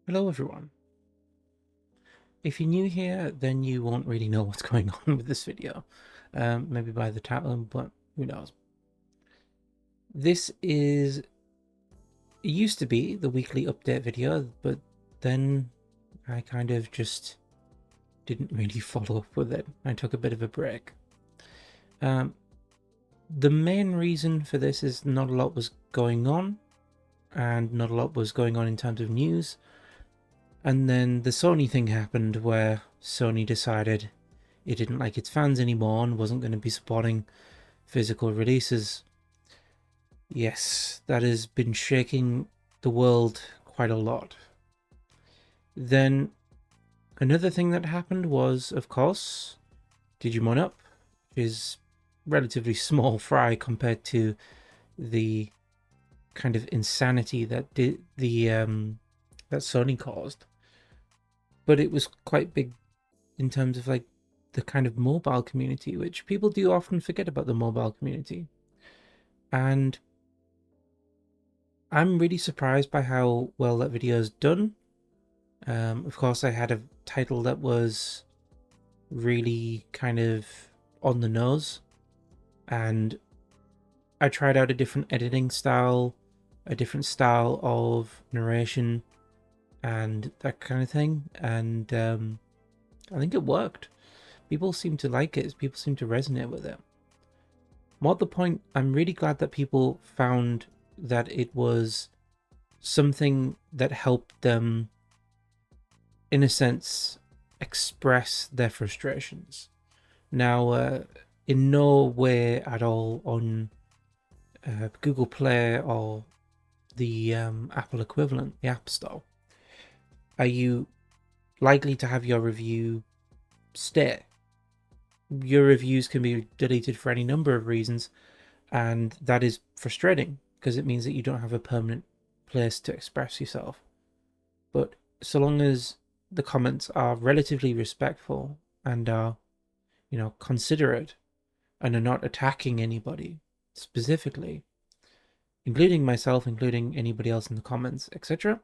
Hello everyone. If you're new here, then you won't really know what's going on with this video. Maybe by the title, but who knows. This is, it used to be the weekly update video, but then I kind of just didn't really follow up with it. I took a bit of a break. Um, the main reason for this is not a lot was going on, and not a lot was going on in terms of news. And then the Sony thing happened where Sony decided it didn't like its fans anymore and wasn't going to be supporting physical releases. Yes, that has been shaking the world quite a lot. Then another thing that happened was, of course, Digimon Up is relatively small fry compared to the kind of insanity that that Sony caused. But it was quite big in terms of like the kind of mobile community, which people do often forget about the mobile community. And I'm really surprised by how well that video is done. Of course, I had a title that was really kind of on the nose, and I tried out a different editing style, a different style of narration, and that kind of thing. And I think it worked. People seem to like it. People seem to resonate with it. More at the point, I'm really glad that people found that it was something that helped them, in a sense, express their frustrations. Now, in no way at all on Google Play or the Apple equivalent, the App Store, are you likely to have your review stay. Your reviews can be deleted for any number of reasons, and that is frustrating because it means that you don't have a permanent place to express yourself. But so long as the comments are relatively respectful and are, considerate and are not attacking anybody specifically, including myself, including anybody else in the comments, etc.,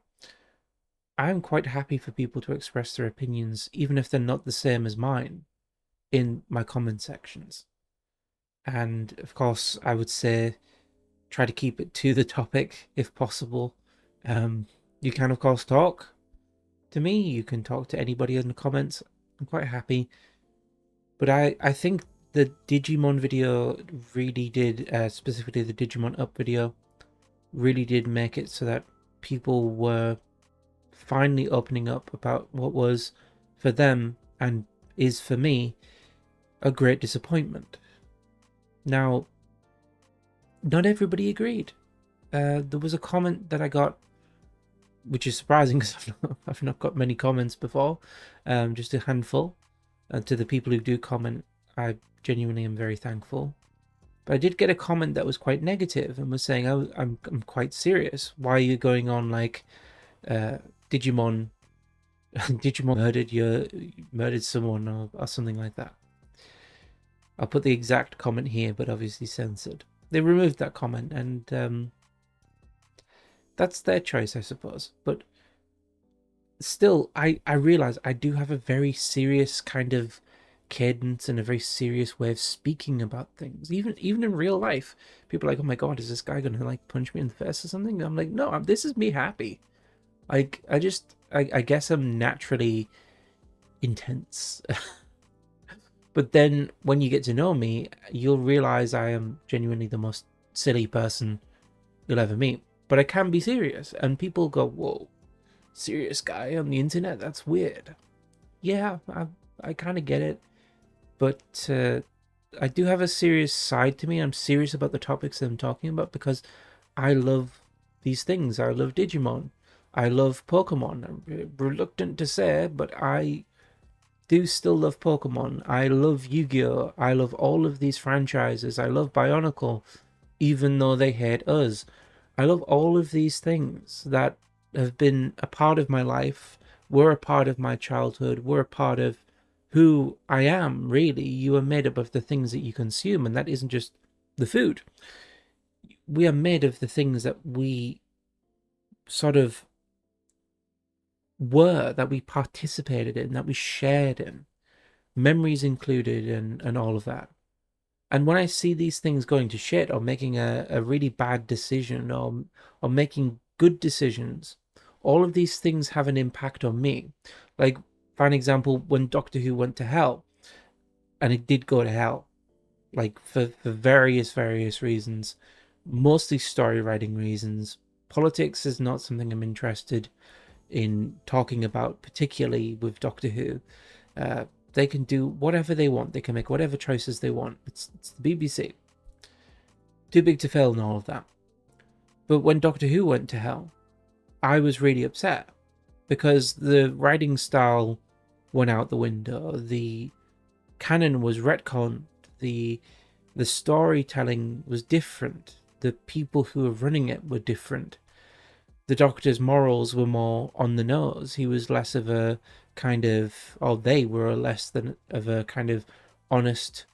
I'm quite happy for people to express their opinions, even if they're not the same as mine, in my comment sections. And of course, I would say try to keep it to the topic if possible. You can, of course, talk to me. You can talk to anybody in the comments. I'm quite happy. But I think the Digimon video really did, specifically the Digimon Up video, really did make it so that people were finally opening up about what was, for them, and is for me, a great disappointment. Now, not everybody agreed. There was a comment that I got, which is surprising because I've not got many comments before, just a handful. To the people who do comment, I genuinely am very thankful. But I did get a comment that was quite negative and was saying, "Oh, I'm quite serious. Why are you going on like Digimon? Digimon murdered someone or something like that." I'll put the exact comment here, but obviously censored. They removed that comment, and that's their choice, I suppose. But still, I realize I do have a very serious kind of cadence and a very serious way of speaking about things. Even in real life, people are like, "Oh my god, is this guy gonna like punch me in the face or something?" And I'm like, "No, this is me happy." Like I guess I'm naturally intense. But then when you get to know me, you'll realize I am genuinely the most silly person you'll ever meet. But I can be serious, and people go, "Whoa, serious guy on the internet? That's weird." Yeah, I kind of get it, but I do have a serious side to me. I'm serious about the topics that I'm talking about because I love these things. I love Digimon. I love Pokemon. I'm reluctant to say, but I do still love Pokemon. I love Yu-Gi-Oh! I love all of these franchises. I love Bionicle, even though they hate us. I love all of these things that have been a part of my life, were a part of my childhood, were a part of who I am, really. You are made up of the things that you consume, and that isn't just the food. We are made of the things that we sort of were, that we participated in, that we shared in, memories included, and all of that. And when I see these things going to shit, or making a really bad decision, or making good decisions, all of these things have an impact on me. Like, for an example, when Doctor Who went to hell, and it did go to hell, like for various reasons, mostly story writing reasons. Politics is not something I'm interested in talking about, particularly with Doctor Who. Uh, they can do whatever they want. They can make whatever choices they want. It's the BBC. Too big to fail and all of that. But when Doctor Who went to hell, I was really upset because the writing style went out the window. The canon was retconned. The storytelling was different. The people who were running it were different. The Doctor's morals were more on the nose. He was less of a kind of, or they were less than of a kind of honest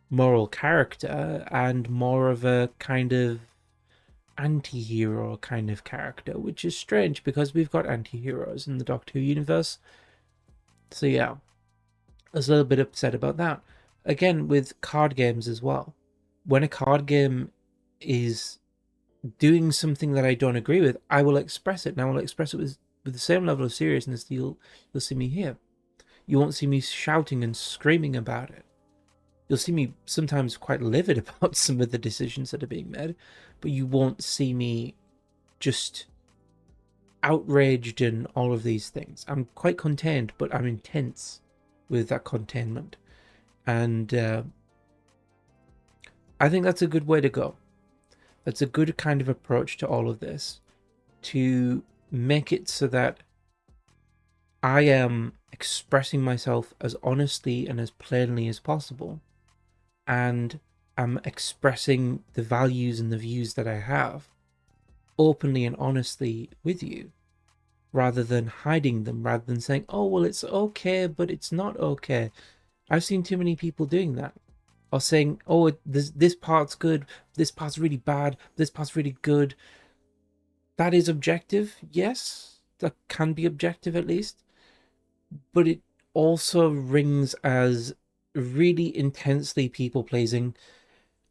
moral character, and more of a kind of anti-hero kind of character, which is strange because we've got anti-heroes in the Doctor Who universe. So yeah, I was a little bit upset about that. Again, with card games as well. When a card game is doing something that I don't agree with, I will express it, and I will express it with the same level of seriousness that you'll see me here. You won't see me shouting and screaming about it. You'll see me sometimes quite livid about some of the decisions that are being made, but you won't see me just outraged and all of these things. I'm quite contained, but I'm intense with that containment. And I think that's a good way to go. That's a good kind of approach to all of this, to make it so that I am expressing myself as honestly and as plainly as possible, and I'm expressing the values and the views that I have openly and honestly with you, rather than hiding them, rather than saying, oh, well, it's okay, but it's not okay. I've seen too many people doing that. Or saying, oh, this part's good, this part's really bad, this part's really good. That is objective, yes. That can be objective at least. But it also rings as really intensely people-pleasing.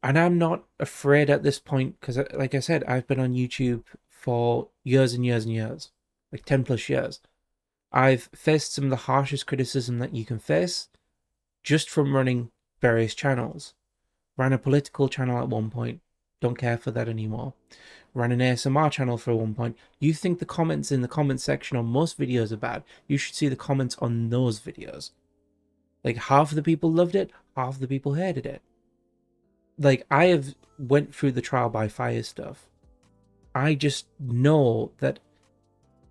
And I'm not afraid at this point, because like I said, I've been on YouTube for years and years and years. Like 10 plus years. I've faced some of the harshest criticism that you can face just from running various channels. Ran a political channel at one point, don't care for that anymore. Ran an ASMR channel for one point. You think the comments in the comment section on most videos are bad, you should see the comments on those videos. Like, half of the people loved it, half of the people hated it. Like, I have went through the trial by fire stuff. I just know that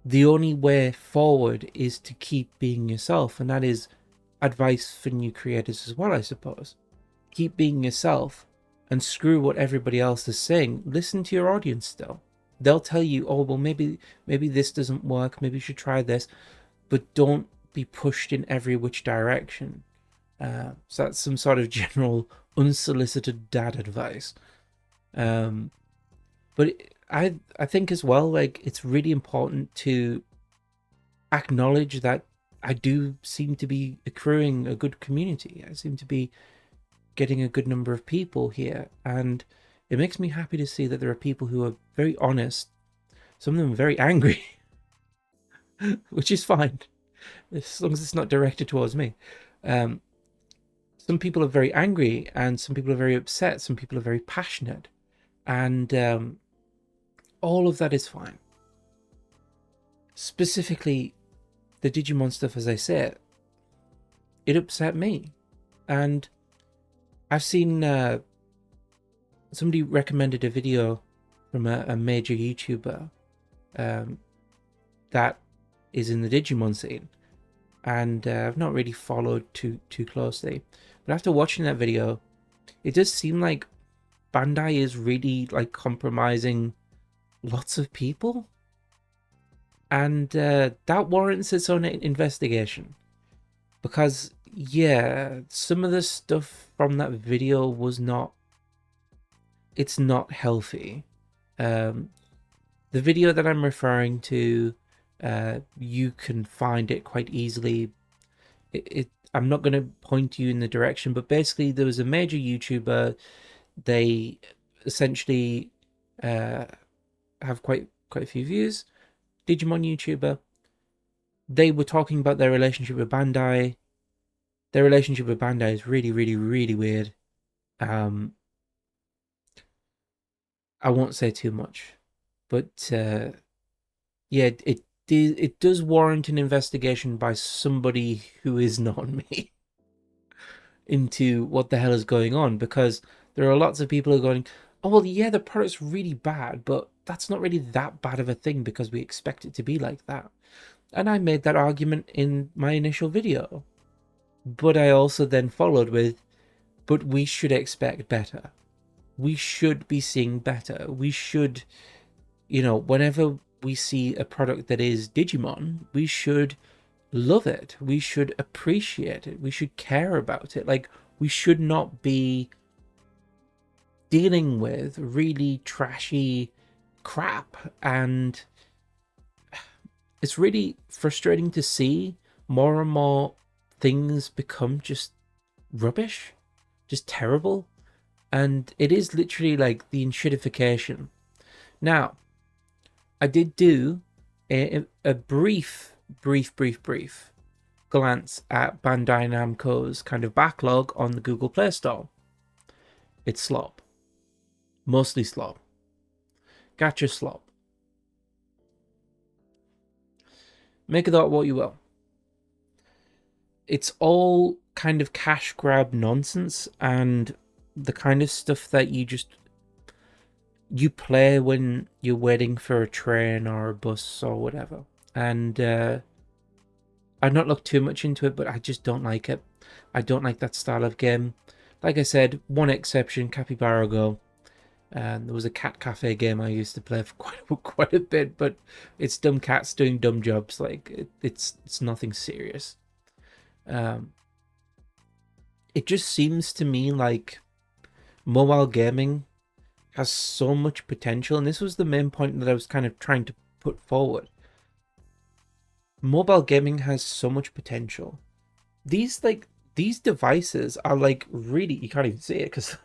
the only way forward is to keep being yourself, and that is advice for new creators as well, I suppose. Keep being yourself and screw what everybody else is saying. Listen to your audience still. They'll tell you, oh, well, maybe this doesn't work, maybe you should try this, but don't be pushed in every which direction. So that's some sort of general unsolicited dad advice. But I think as well, like, it's really important to acknowledge that I do seem to be accruing a good community. I seem to be getting a good number of people here, and it makes me happy to see that there are people who are very honest, some of them very angry, which is fine as long as it's not directed towards me. Some people are very angry, and some people are very upset, some people are very passionate, and all of that is fine. Specifically the Digimon stuff, as I said, it upset me. And I've seen somebody recommended a video from a major YouTuber that is in the Digimon scene, and I've not really followed too closely, but after watching that video, it does seem like Bandai is really like compromising lots of people, and that warrants its own investigation. Because yeah, some of the stuff from that video was not, it's not healthy. The video that I'm referring to You can find it quite easily. I'm not going to point you in the direction, but basically there was a major YouTuber. They essentially have quite a few views. Digimon YouTuber. They were talking about their relationship with Bandai. Their relationship with Bandai is really, really, really weird. Um, I won't say too much, but yeah, it does warrant an investigation by somebody who is not me into what the hell is going on, because there are lots of people who are going, oh well, yeah, the product's really bad, but that's not really that bad of a thing because we expect it to be like that. And I made that argument in my initial video, but I also then followed with, but we should expect better. We should be seeing better. We should, whenever we see a product that is Digimon, we should love it. We should appreciate it. We should care about it. Like, we should not be dealing with really trashy crap. And it's really frustrating to see more and more things become just rubbish, just terrible. And it is literally like the enshittification. Now, I did do a brief glance at Bandai Namco's kind of backlog on the Google Play Store. It's slop. Mostly slop. Gacha slop. Make of that what you will. It's all kind of cash grab nonsense and the kind of stuff that you play when you're waiting for a train or a bus or whatever. And I've not looked too much into it, but I just don't like it. I don't like that style of game. Like I said, one exception, Capybara Go. And there was a cat cafe game I used to play for quite a bit, but it's dumb cats doing dumb jobs. Like it's nothing serious. It just seems to me like mobile gaming has so much potential, and this was the main point that I was kind of trying to put forward. Mobile gaming has so much potential. These devices are like really, you can't even see it because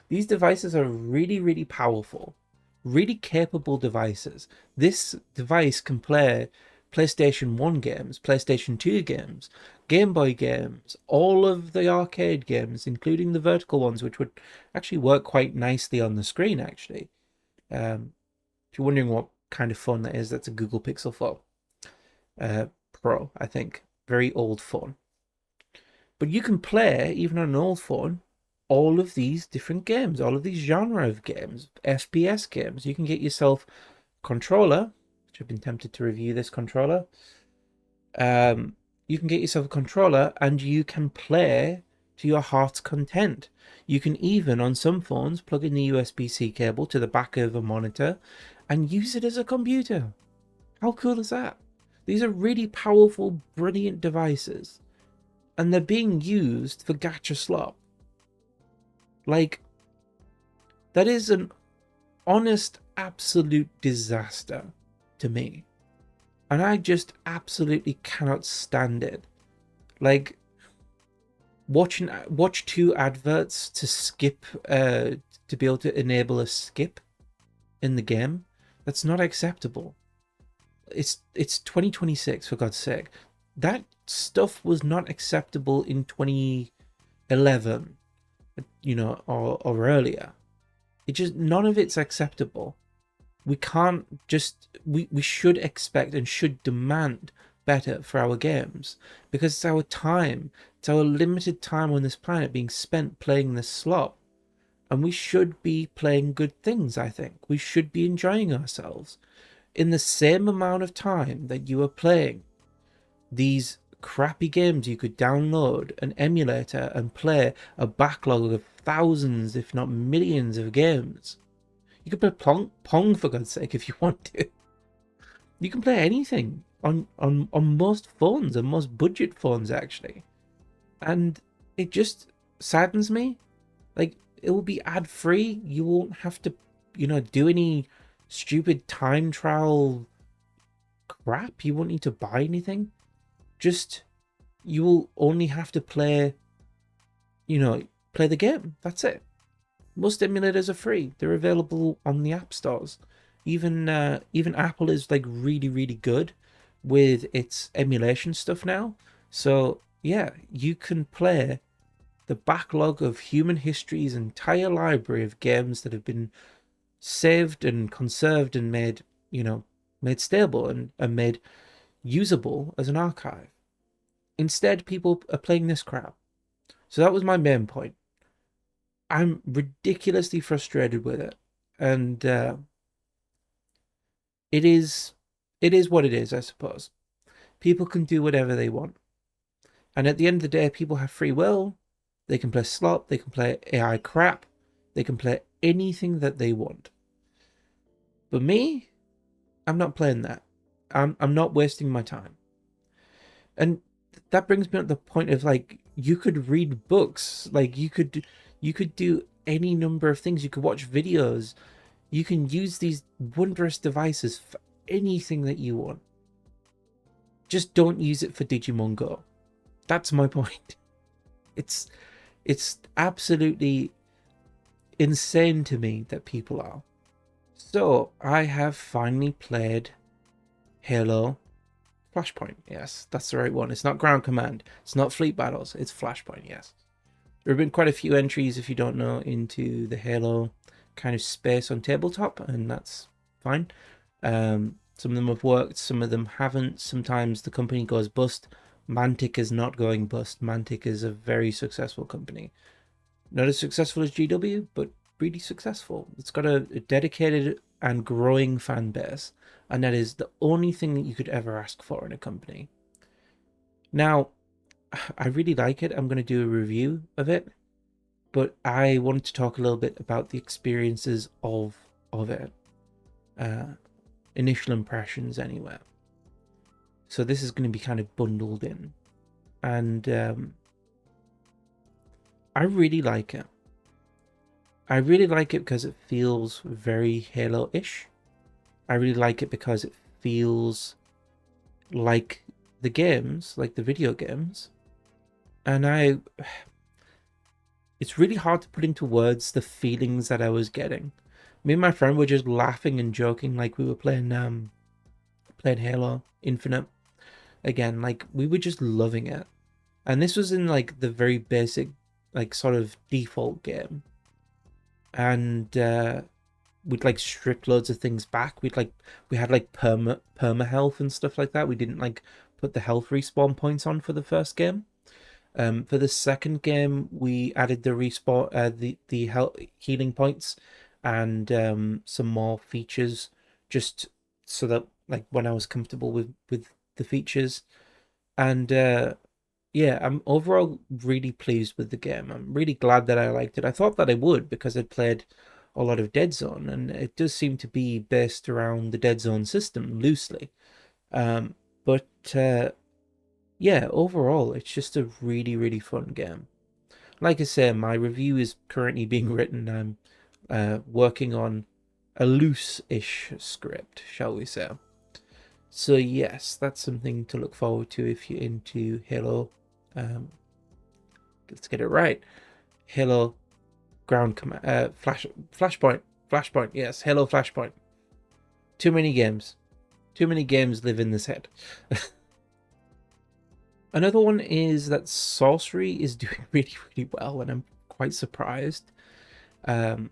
these devices are really, really powerful, really capable devices. This device can play PlayStation 1 games, PlayStation 2 games, Game Boy games, all of the arcade games, including the vertical ones, which would actually work quite nicely on the screen, actually. If you're wondering what kind of phone that is, that's a Google Pixel 4 Pro, I think. Very old phone. But you can play, even on an old phone, all of these different games, all of these genre of games, FPS games. You can get yourself a controller, which I've been tempted to review this controller. You can get yourself a controller and you can play to your heart's content. You can even, on some phones, plug in the USB-C cable to the back of a monitor and use it as a computer. How cool is that? These are really powerful, brilliant devices. And they're being used for gacha slop. Like, that is an honest, absolute disaster to me. And I just absolutely cannot stand it. Like, watch 2 adverts to skip, to be able to enable a skip in the game. That's not acceptable. It's 2026, for God's sake. That stuff was not acceptable in 2011, or earlier. It just, none of it's acceptable. We can't just, we should expect and should demand better for our games, because it's our time, it's our limited time on this planet being spent playing this slop, and we should be playing good things. I think we should be enjoying ourselves in the same amount of time that you are playing these crappy games. You could download an emulator and play a backlog of thousands, if not millions, of games. You can play Pong, for God's sake, if you want to. You can play anything on most phones, and most budget phones, actually. And it just saddens me. Like, it will be ad-free. You won't have to, do any stupid time trial crap. You won't need to buy anything. Just, you will only have to play, play the game. That's it. Most emulators are free. They're available on the app stores. Even Apple is like really, really good with its emulation stuff now. So yeah, you can play the backlog of human history's entire library of games that have been saved and conserved and made, made stable and made usable as an archive. Instead, people are playing this crap. So that was my main point. I'm ridiculously frustrated with it, and it is what it is, I suppose. People can do whatever they want, and at the end of the day, people have free will. They can play slop, they can play AI crap, they can play anything that they want. But me, I'm not playing that. I'm not wasting my time. And that brings me to the point of like, you could read books, like you could do any number of things. You could watch videos. You can use these wondrous devices for anything that you want. Just don't use it for Digimon Go. That's my point. It's absolutely insane to me that people are. So I have finally played Halo Flashpoint. Yes, that's the right one. It's not Ground Command. It's not Fleet Battles. It's Flashpoint, yes. There have been quite a few entries, if you don't know, into the Halo kind of space on tabletop, and that's fine. Some of them have worked, some of them haven't. Sometimes the company goes bust. Mantic is not going bust. Mantic is a very successful company. Not as successful as GW, but really successful. It's got a dedicated and growing fan base, and that is the only thing that you could ever ask for in a company. Now, I really like it. I'm going to do a review of it, but I wanted to talk a little bit about the experiences of it. Initial impressions, anyway. So this is going to be kind of bundled in, and I really like it. I really like it because it feels very Halo-ish. I really like it because it feels like the games, like the video games. And it's really hard to put into words the feelings that I was getting. Me and my friend were just laughing and joking like we were playing Halo Infinite again. Like, we were just loving it. And this was in like the very basic, like, sort of default game. And we'd like strip loads of things back. We had like perma health and stuff like that. We didn't like put the health respawn points on for the first game. For the second game, we added the respawn, the health healing points, and some more features, just so that like when I was comfortable with the features. And yeah, I'm overall really pleased with the game. I'm really glad that I liked it. I thought that I would, because I'd played a lot of Dead Zone, and it does seem to be based around the Dead Zone system loosely. But yeah, overall, it's just a really, really fun game. Like I say, my review is currently being written. I'm working on a loose-ish script, shall we say. So yes, that's something to look forward to if you're into Halo. Let's get it right. Halo Ground Command, Flashpoint. Yes, Halo Flashpoint. Too many games. Too many games live in this head. Another one is that Sorcery is doing really, really well, and I'm quite surprised. I'm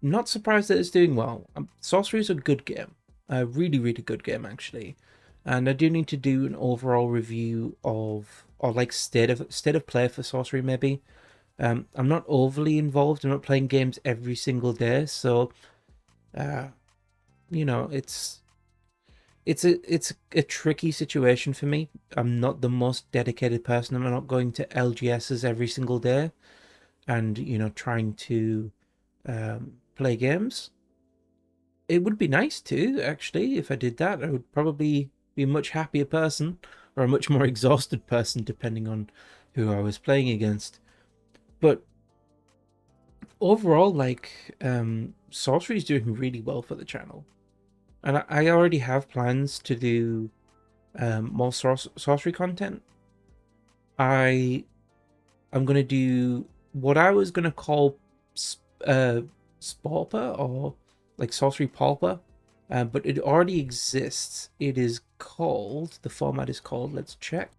not surprised that it's doing well. Sorcery is a good game, a really, really good game actually, and I do need to do an overall review of, or like state of play for Sorcery maybe. I'm not overly involved. I'm not playing games every single day, so it's a tricky situation for me. I'm not the most dedicated person. I'm not going to LGSs every single day and trying to play games. It would be nice to, actually. If I did that, I would probably be a much happier person, or a much more exhausted person, depending on who I was playing against. But overall, like, Sorcery is doing really well for the channel. And I already have plans to do more sorcery content. I am going to do what I was going to call Spalper, or like Sorcery Pauper, but it already exists. It is called, the format is called, let's check.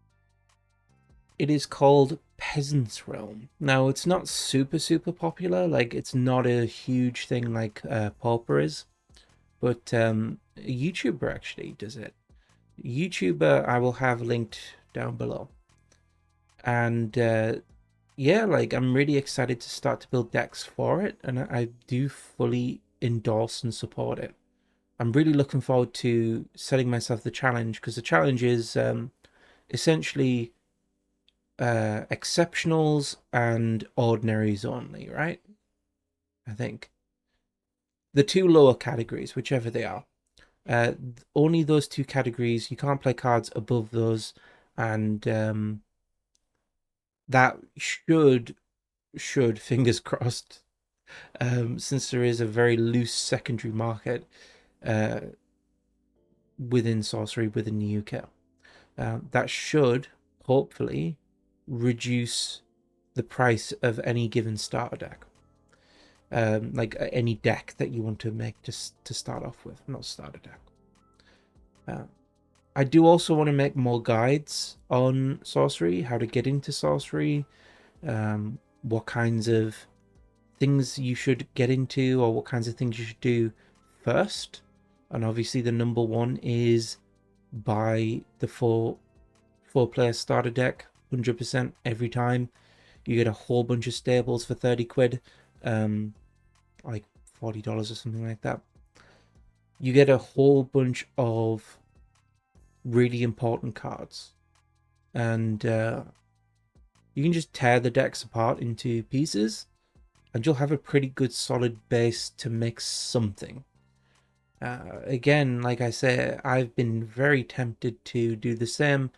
It is called Peasant's Realm. Now, it's not super popular, like it's not a huge thing like Pauper is, but a YouTuber actually does it. YouTuber I will have linked down below. And yeah, like I'm really excited to start to build decks for it, and I do fully endorse and support it. I'm really looking forward to setting myself the challenge, because the challenge is essentially exceptionals and ordinaries only, right? I think the two lower categories, whichever they are, only those two categories. You can't play cards above those, and that should fingers crossed, since there is a very loose secondary market uh, within sorcery within the UK. That should hopefully reduce the price of any given starter deck. Like any deck that you want to make just to start off with, not starter deck. I do also want to make more guides on sorcery, how to get into sorcery, what kinds of things you should get into, or what kinds of things you should do first. And obviously the number one is buy the four player starter deck 100% every time. You get a whole bunch of stables for 30 quid, like $40 or something like that. You get a whole bunch of really important cards, and you can just tear the decks apart into pieces, and you'll have a pretty good solid base to make something. Again, like I say, I've been very tempted to do the same,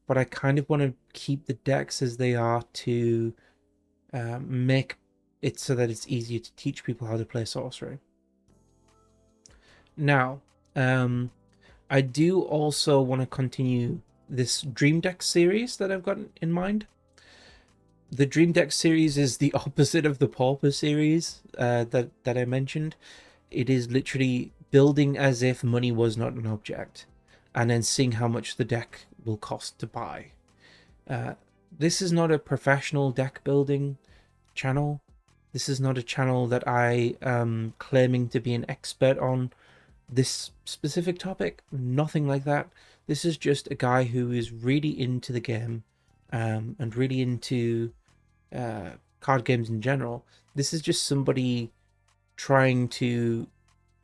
but I kind of want to keep the decks as they are to make it so that it's easier to teach people how to play sorcery. Now, I do also want to continue this Dream Deck series that I've got in mind. The Dream Deck series is the opposite of the Pauper series that I mentioned. It is literally building as if money was not an object, and then seeing how much the deck will cost to buy. This is not a professional deck building channel. This is not a channel that I am claiming to be an expert on this specific topic. Nothing like that. This is just a guy who is really into the game, and really into card games in general. This is just somebody trying to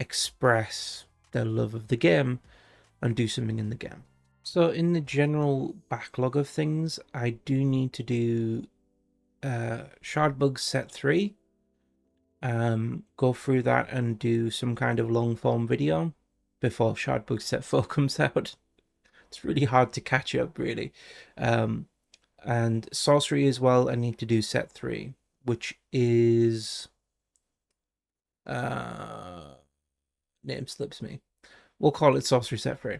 express their love of the game and do something in the game. So in the general backlog of things, I do need to do Shardbug set 3. Go through that and do some kind of long form video before Shardbug set 4 comes out. It's really hard to catch up, really. And Sorcery as well, I need to do set 3, which is name slips me. We'll call it Sorcery set 3.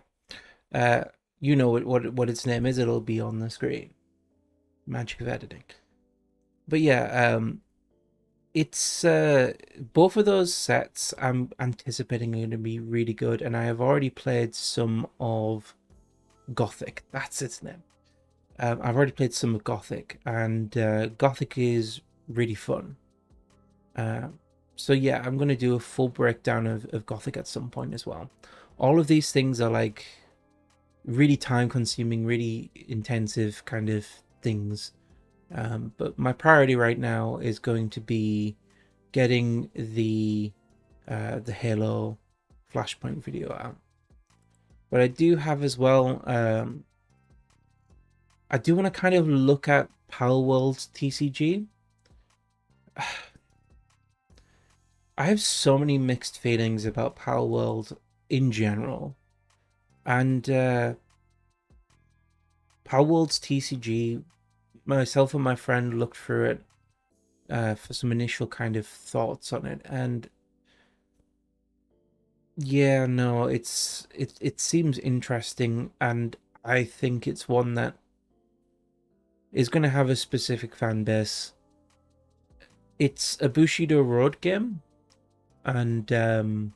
You know what its name is, it'll be on the screen. Magic of editing. But yeah, it's both of those sets I'm anticipating are going to be really good, and I have already played some of Gothic. That's its name. I've already played some of Gothic, and Gothic is really fun. So yeah, I'm going to do a full breakdown of Gothic at some point as well. All of these things are like really time consuming, really intensive kind of things. But my priority right now is going to be getting the Halo Flashpoint video out. But I do have as well, I do want to kind of look at Palworld's TCG. I have so many mixed feelings about Palworld in general. And Palworld's TCG, myself and my friend looked through it for some initial kind of thoughts on it, and Yeah, no, it seems interesting, and I think it's one that is going to have a specific fan base. It's a Bushido Road game, and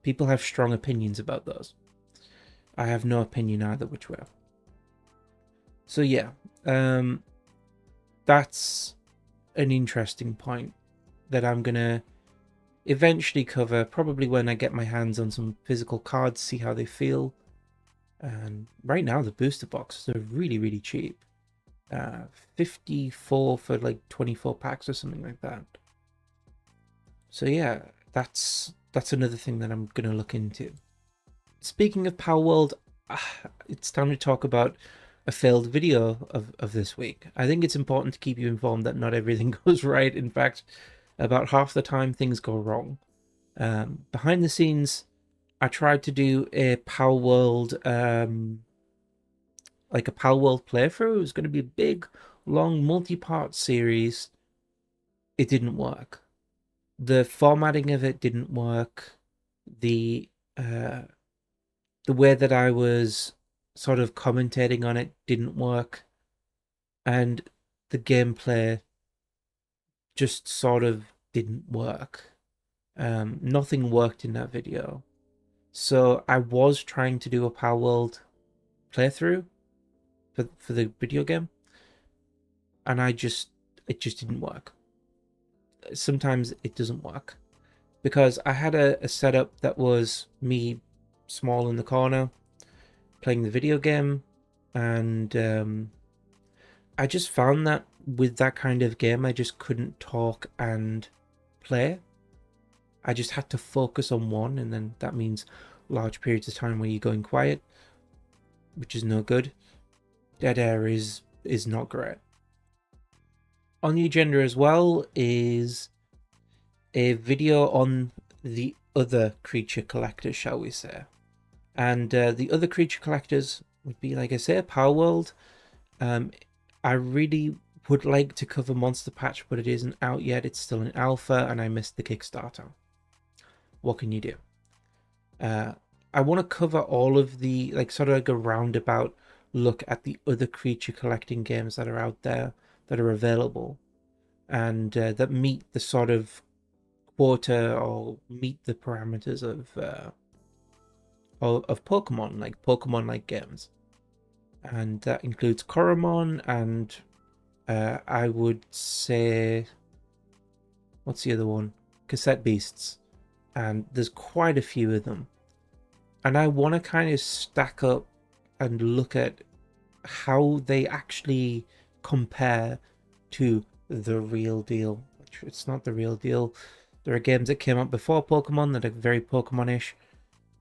people have strong opinions about those. I have no opinion either which way. So yeah, um, that's an interesting point that I'm gonna eventually cover, probably when I get my hands on some physical cards, see how they feel. And right now the booster boxes are really, really cheap. 54 for like 24 packs or something like that. So yeah, that's another thing that I'm gonna look into. Speaking of Power World, it's time to talk about a failed video of this week. I think it's important to keep you informed that not everything goes right. In fact, about half the time things go wrong. Behind the scenes, I tried to do a Power World, like a Power World playthrough. It was going to be a big, long, multi-part series. It didn't work. The formatting of it didn't work. The uh, the way that I was sort of commentating on it didn't work, and the gameplay just sort of didn't work. Nothing worked in that video. So I was trying to do a Power World playthrough for the video game, and it just didn't work. Sometimes it doesn't work because I had a setup that was me small in the corner playing the video game, and I just found that with that kind of game, I just couldn't talk and play. I just had to focus on one, and then that means large periods of time where you're going quiet, which is no good. Dead air is not great. On the agenda as well is a video on the other creature collectors, shall we say. And the other creature collectors would be, like I say, Power World. I really would like to cover Monster Patch, but it isn't out yet. It's still in alpha, and I missed the Kickstarter. What can you do? I want to cover all of the, like, sort of like a roundabout look at the other creature collecting games that are out there that are available and that meet the sort of quota or meet the parameters of Pokemon, like Pokemon-like games, and that includes Koromon and I would say, what's the other one? Cassette Beasts, and there's quite a few of them, and I want to kind of stack up and look at how they actually compare to the real deal. It's not the real deal. There are games that came out before Pokemon that are very Pokemon-ish.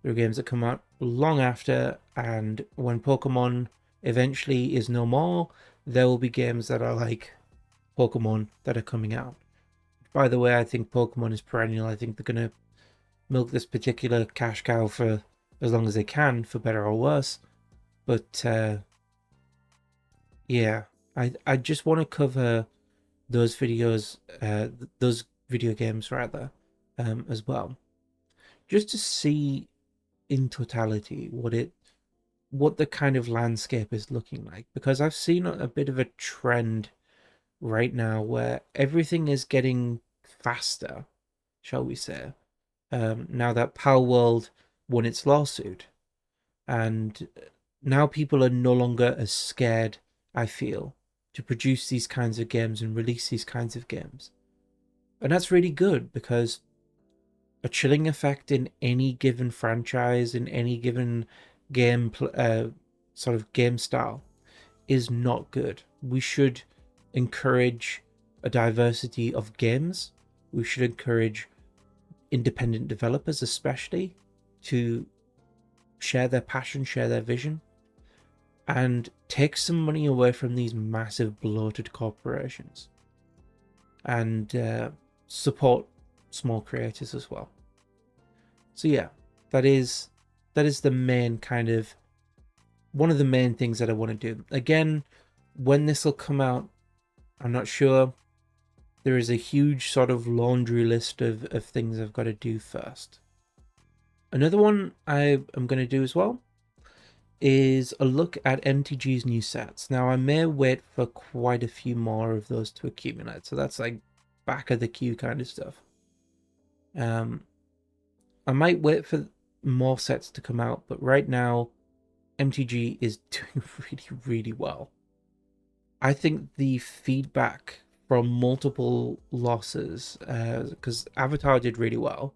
There are games that come out long after, and when Pokemon eventually is no more, there will be games that are like Pokemon that are coming out. By the way, I think Pokemon is perennial. I think they're going to milk this particular cash cow for as long as they can, for better or worse. But yeah, I just want to cover those videos, those video games rather, as well, just to see in totality what the kind of landscape is looking like, because I've seen a bit of a trend right now where everything is getting faster, shall we say, now that Power World won its lawsuit, and now people are no longer as scared, I feel, to produce these kinds of games and release these kinds of games. And that's really good, because a chilling effect in any given franchise, in any given game, sort of game style, is not good. We should encourage a diversity of games. We should encourage independent developers, especially, to share their passion, share their vision, and take some money away from these massive bloated corporations and support small creators as well. So yeah, that is the main kind of one of the main things that I want to do. Again, when this will come out, I'm not sure. There is a huge sort of laundry list of things I've got to do first. Another one I am going to do as well is a look at MTG's new sets. Now, I may wait for quite a few more of those to accumulate, so that's like back of the queue kind of stuff. I might wait for more sets to come out, but right now, MTG is doing really, really well. I think the feedback from multiple losses, because Avatar did really well,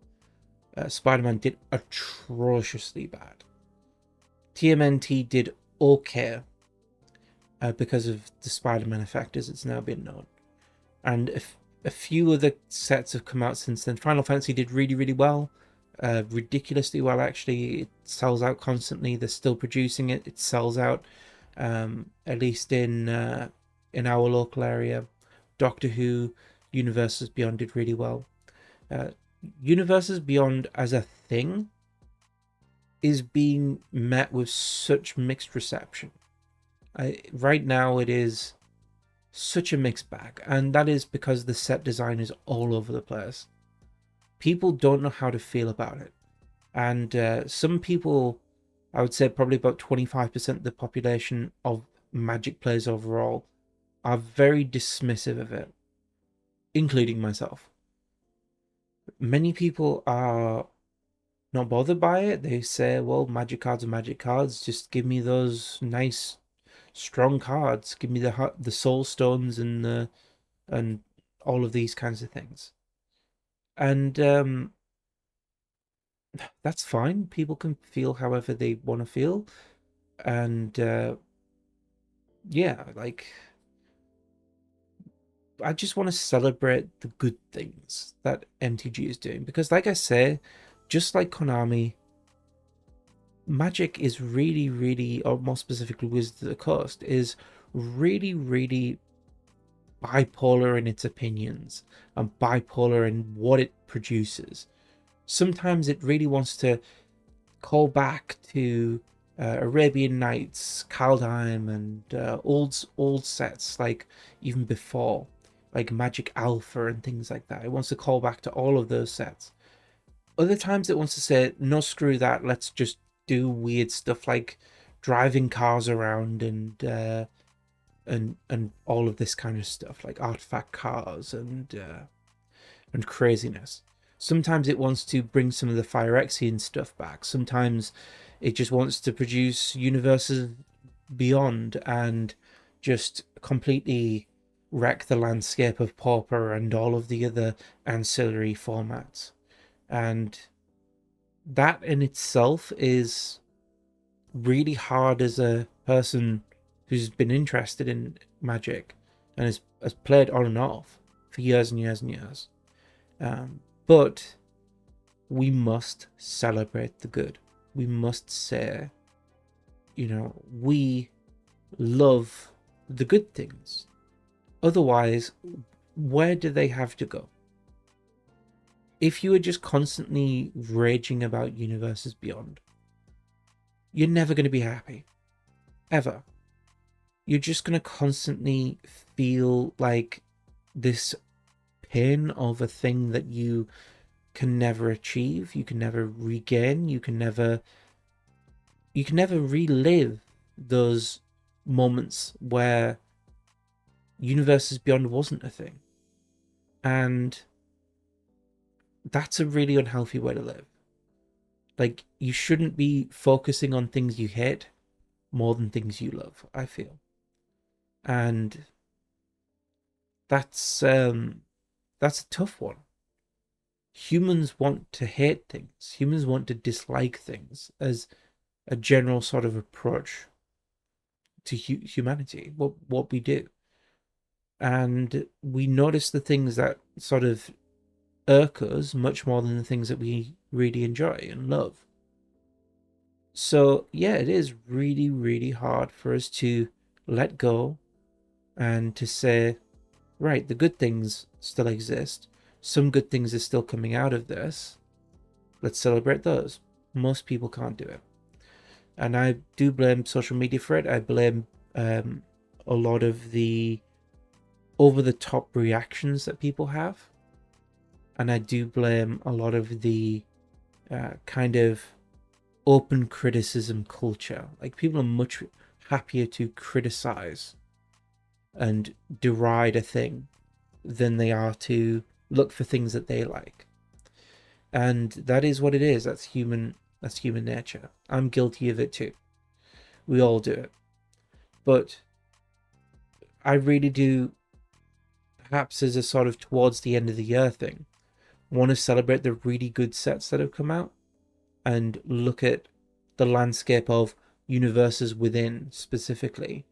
Spider-Man did atrociously bad. TMNT did okay because of the Spider-Man effect, as it's now been known. And a few other sets have come out since then. Final Fantasy did really, really well. Ridiculously well, actually. It sells out constantly. They're still producing it. It sells out, at least in our local area. Doctor Who, Universes Beyond did really well. Universes Beyond as a thing is being met with such mixed reception. Right now, it is such a mixed bag, and that is because the set design is all over the place. People don't know how to feel about it, and some people, I would say probably about 25% of the population of Magic players overall, are very dismissive of it, including myself. Many people are not bothered by it. They say, well, Magic cards are Magic cards, just give me those nice strong cards, give me the soul stones and all of these kinds of things. And that's fine. People can feel however they want to feel. And yeah, like, I just want to celebrate the good things that MTG is doing. Because, like I say, just like Konami, Magic is really, really, or more specifically Wizards of the Coast, is really, really bipolar in its opinions and bipolar in what it produces. Sometimes it really wants to call back to Arabian Nights, Kaldheim, and old sets like even before, like Magic Alpha and things like that. It wants to call back to all of those sets. Other times it wants to say, no, screw that. Let's just do weird stuff like driving cars around and all of this kind of stuff, like artifact cars and craziness. Sometimes it wants to bring some of the Phyrexian stuff back. Sometimes it just wants to produce universes beyond and just completely wreck the landscape of Pauper and all of the other ancillary formats. And that in itself is really hard as a person who's been interested in Magic and has played on and off for years and years and years. But we must celebrate the good. We must say, we love the good things. Otherwise, where do they have to go? If you are just constantly raging about Universes Beyond, you're never going to be happy. Ever. You're just going to constantly feel like this pain of a thing that you can never achieve, you can never regain, you can never relive those moments where Universes Beyond wasn't a thing. And that's a really unhealthy way to live. Like, you shouldn't be focusing on things you hate more than things you love, I feel. And that's a tough one. Humans want to hate things. Humans want to dislike things as a general sort of approach to humanity, what we do. And we notice the things that sort of irk us much more than the things that we really enjoy and love. So yeah, it is really, really hard for us to let go and to say, right, the good things still exist. Some good things are still coming out of this. Let's celebrate those. Most people can't do it. And I do blame social media for it. I blame a lot of the over-the-top reactions that people have. And I do blame a lot of the kind of open criticism culture. Like, people are much happier to criticize and deride a thing than they are to look for things that they like. And that is what it is. That's human nature. I'm guilty of it too. We all do it. But I really do, perhaps as a sort of towards the end of the year thing, want to celebrate the really good sets that have come out and look at the landscape of universes within specifically,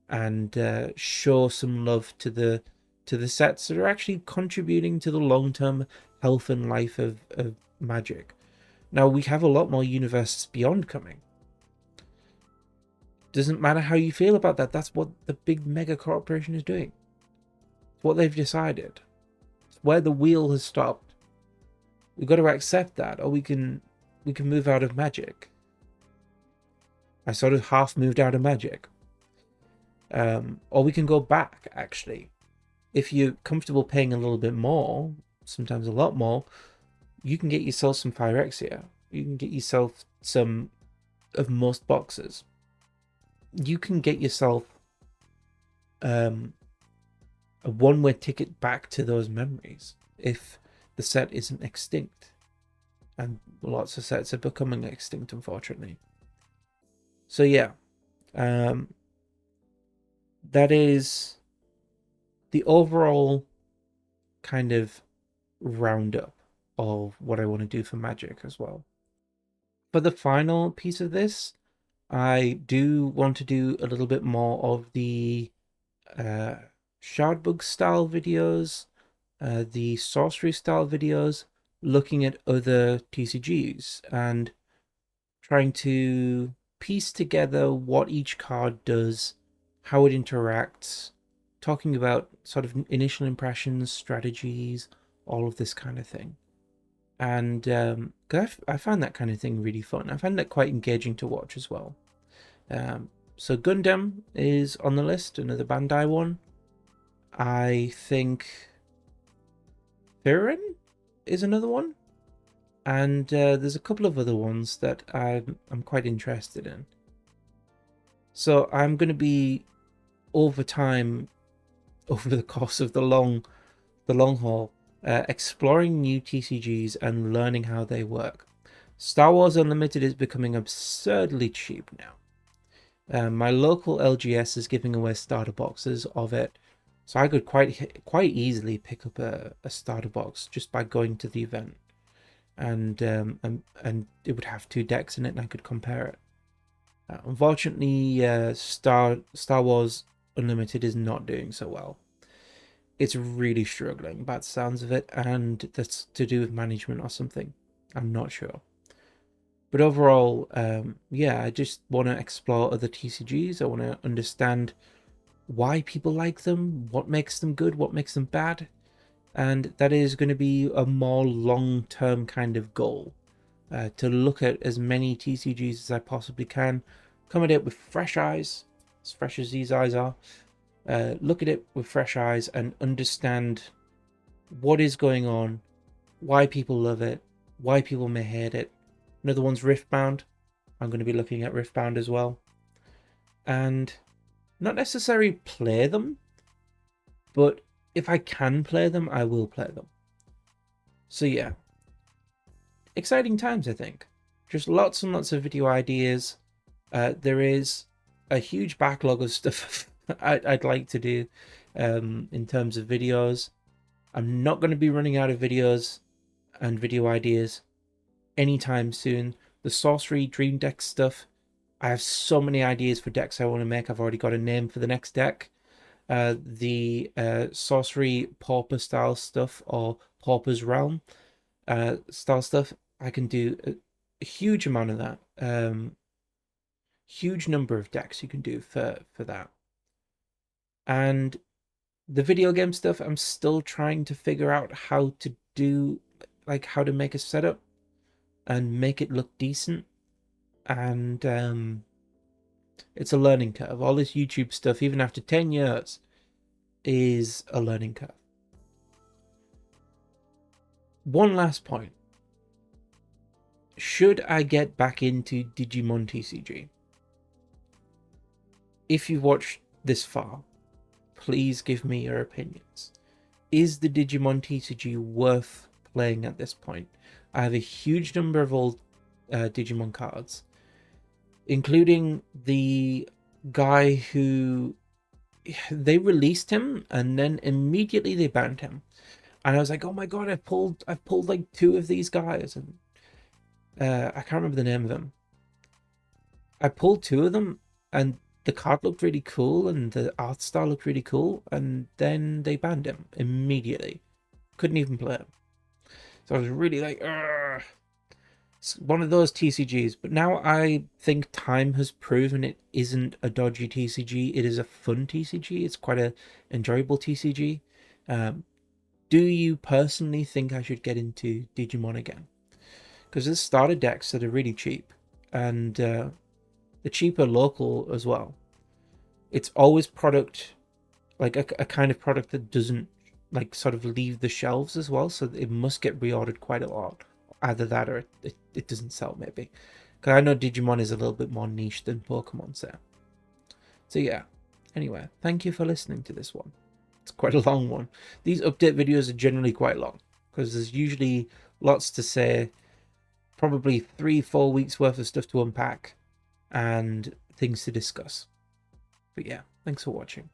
and show some love to the sets that are actually contributing to the long-term health and life of Magic. Now, we have a lot more universes beyond coming. Doesn't matter how you feel about that. That's what the big mega corporation is doing. It's what they've decided. It's where the wheel has stopped. We've got to accept that, or we can move out of Magic. I sort of half moved out of Magic. Or we can go back, actually. If you're comfortable paying a little bit more, sometimes a lot more, you can get yourself some Phyrexia. You can get yourself some of most boxes. You can get yourself a one-way ticket back to those memories if the set isn't extinct. And lots of sets are becoming extinct, unfortunately. So yeah, that is the overall kind of roundup of what I want to do for Magic as well. For the final piece of this, I do want to do a little bit more of the Shardbug style videos, the sorcery style videos, looking at other TCGs and trying to piece together what each card does, how it interacts, talking about sort of initial impressions, strategies, all of this kind of thing. And I find that kind of thing really fun. I find that quite engaging to watch as well. So Gundam is on the list, another Bandai one. I think Firin is another one. And there's a couple of other ones that I'm quite interested in. So I'm going to be, over time, over the course of the long haul, exploring new TCGs and learning how they work. Star Wars Unlimited is becoming absurdly cheap now. My local LGS is giving away starter boxes of it, so I could quite easily pick up a starter box just by going to the event, and it would have 2 decks in it, and I could compare it. Unfortunately, Star Wars Unlimited is not doing so well. It's really struggling by the sounds of it, and that's to do with management or something. I'm not sure. But overall, yeah, I just want to explore other TCGs. I want to understand why people like them, what makes them good, what makes them bad. And that is going to be a more long-term kind of goal. To look at as many TCGs as I possibly can, come at it with fresh eyes, as fresh as these eyes are. Look at it with fresh eyes and understand what is going on, why people love it, why people may hate it. Another one's Riftbound. I'm going to be looking at Riftbound as well. And not necessarily play them, but if I can play them, I will play them. So yeah, exciting times, I think. Just lots and lots of video ideas. There is a huge backlog of stuff I'd like to do in terms of videos. I'm not going to be running out of videos and video ideas anytime soon. The Sorcery Dream Deck stuff, I have so many ideas for decks I want to make. I've already got a name for the next deck. The Sorcery Pauper style stuff, or Pauper's Realm style stuff, I can do a huge amount of that. Huge number of decks you can do for that. And the video game stuff, I'm still trying to figure out how to do, like, how to make a setup and make it look decent. And it's a learning curve. All this YouTube stuff, even after 10 years, is a learning curve. One last point. should I get back into Digimon TCG? If you've watched this far, please give me your opinions. Is the Digimon TCG worth playing at this point? I have a huge number of old Digimon cards, including the guy who they released him and then immediately they banned him. And I was like, oh my god, I've pulled like 2 of these guys, and I can't remember the name of them. I pulled 2 of them, and the card looked really cool, and the art style looked really cool, and then they banned him immediately. Couldn't even play him. So I was really like, ugh. It's one of those TCGs. But now I think time has proven it isn't a dodgy TCG. It is a fun TCG. It's quite a enjoyable TCG. Do you personally think I should get into Digimon again? Because there's starter decks that are really cheap, and the cheaper local as well. It's always product, like a kind of product that doesn't like sort of leave the shelves as well, so it must get reordered quite a lot. Either that or it doesn't sell, maybe. Because I know Digimon is a little bit more niche than Pokemon, so yeah. Anyway, thank you for listening to this one. It's quite a long one. These update videos are generally quite long because there's usually lots to say, probably 3-4 weeks worth of stuff to unpack and things to discuss. But yeah, thanks for watching.